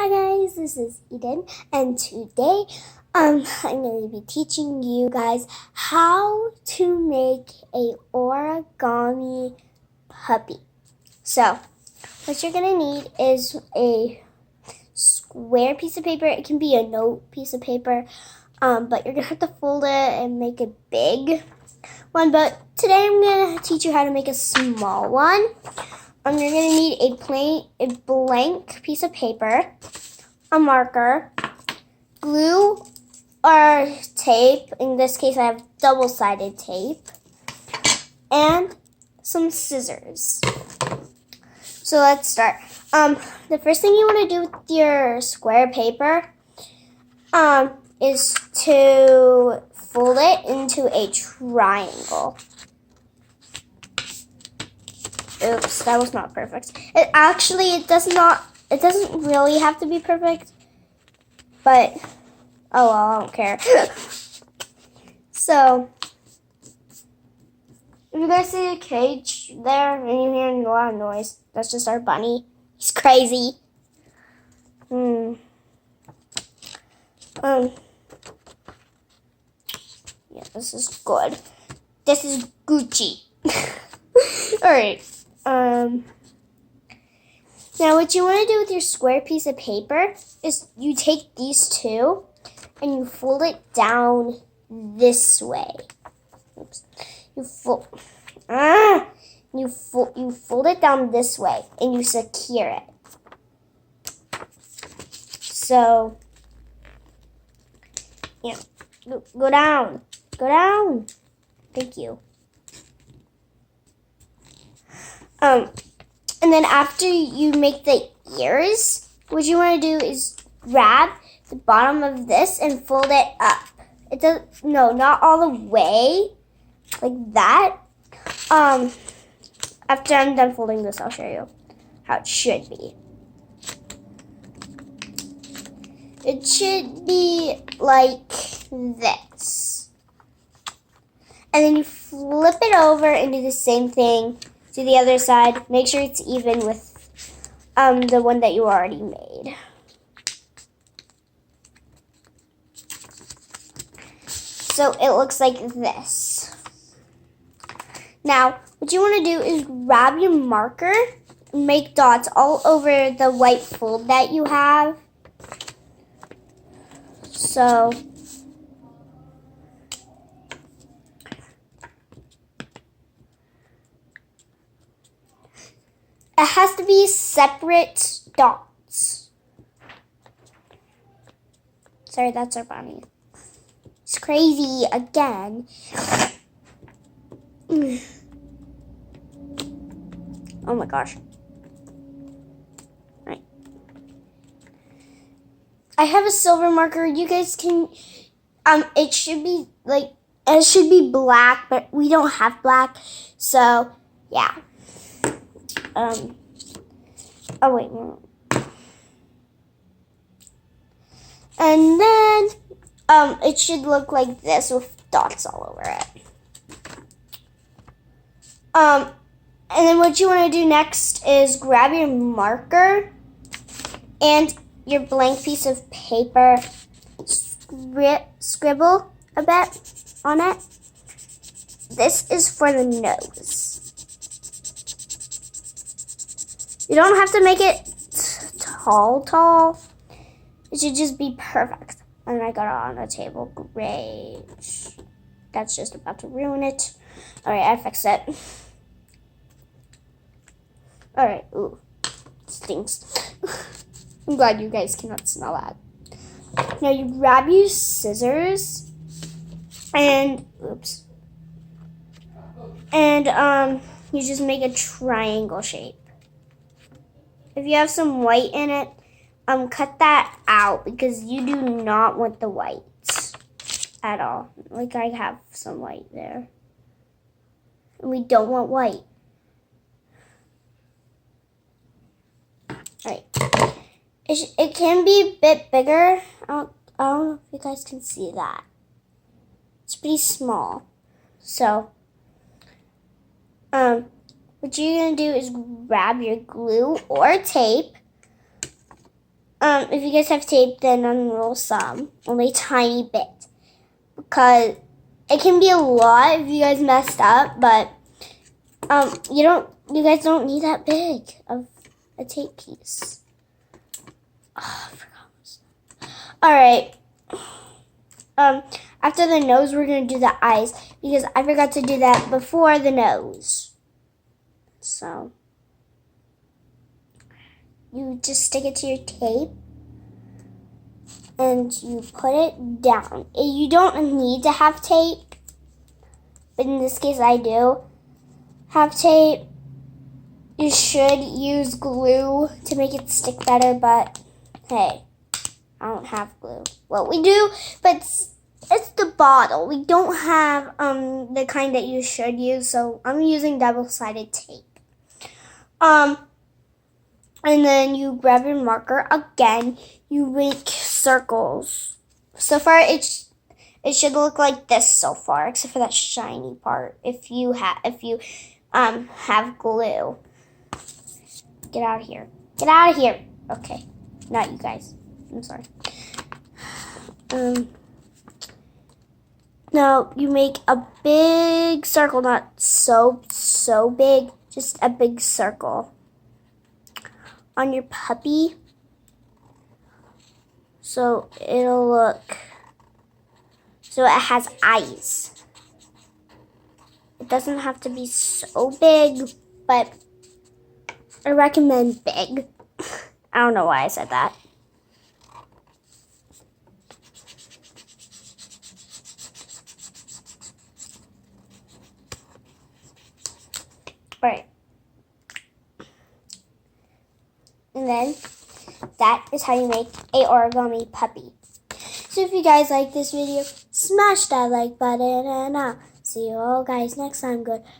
Hi guys, this is Eden, and today I'm going to be teaching you guys how to make a origami puppy. So, what you're going to need is a square piece of paper. It can be a note piece of paper, but you're going to have to fold it and make a big one. But today I'm going to teach you how to make a small one. You're going to need a blank piece of paper, a marker, glue or tape. In this case, I have double-sided tape, and some scissors. So let's start. The first thing you want to do with your square paper is to fold it into a triangle. Oops, that was not perfect. It doesn't really have to be perfect, but oh well, I don't care. So, if you guys see a cage there and you're hearing a lot of noise, that's just our bunny. He's crazy. Yeah, this is good. This is Gucci. All right. Now what you want to do with your square piece of paper is you take these two and you fold it down this way. Oops. You fold it down this way and you secure it. So, yeah, go down. Go down. Thank you. And then after you make the ears, what you want to do is grab the bottom of this and fold it up. Not all the way, like that. After I'm done folding this, I'll show you how it should be. It should be like this. And then you flip it over and do the same thing to the other side. Make sure it's even with the one that you already made. So it looks like this. Now, what you want to do is grab your marker and make dots all over the white fold that you have. So, it has to be separate dots. Sorry, that's our bunny. It's crazy again. Oh my gosh. Right. I have a silver marker. You guys can, it should be black, but we don't have black. So, yeah. Oh wait, no. And then it should look like this with dots all over it. And then what you want to do next is grab your marker and your blank piece of paper, scribble a bit on it. This is for the nose. You don't have to make it tall. It should just be perfect. And I got it on the table. Great. That's just about to ruin it. All right, I fixed it. All right. Ooh, it stinks. I'm glad you guys cannot smell that. Now you grab your scissors and you just make a triangle shape. If you have some white in it, cut that out because you do not want the white at all. Like I have some white there. And we don't want white. Alright. It can be a bit bigger. I don't know if you guys can see that. It's pretty small. So, what you're going to do is grab your glue or tape if you guys have tape, then unroll some, only a tiny bit, because it can be a lot if you guys messed up, but you guys don't need that big of a tape piece. Oh, I forgot. All right. After the nose, we're gonna do the eyes because I forgot to do that before the nose. So you just stick it to your tape and you put it down. You don't need to have tape, but in this case I do have tape. You should use glue to make it stick better, but hey, I don't have glue. Well, we do, but it's the bottle. We don't have the kind that you should use, so I'm using double-sided tape. And then you grab your marker again. You make circles. So far, it should look like this so far, except for that shiny part. If you have glue. Get out of here. Get out of here. Okay, not you guys. I'm sorry. Now you make a big circle, not so big, just a big circle on your puppy. So it'll look, so it has eyes. It doesn't have to be so big, but I recommend big. I don't know why I said that. Alright. And then that is how you make a origami puppy. So if you guys like this video, smash that like button, and I'll see you all guys next time. Goodbye.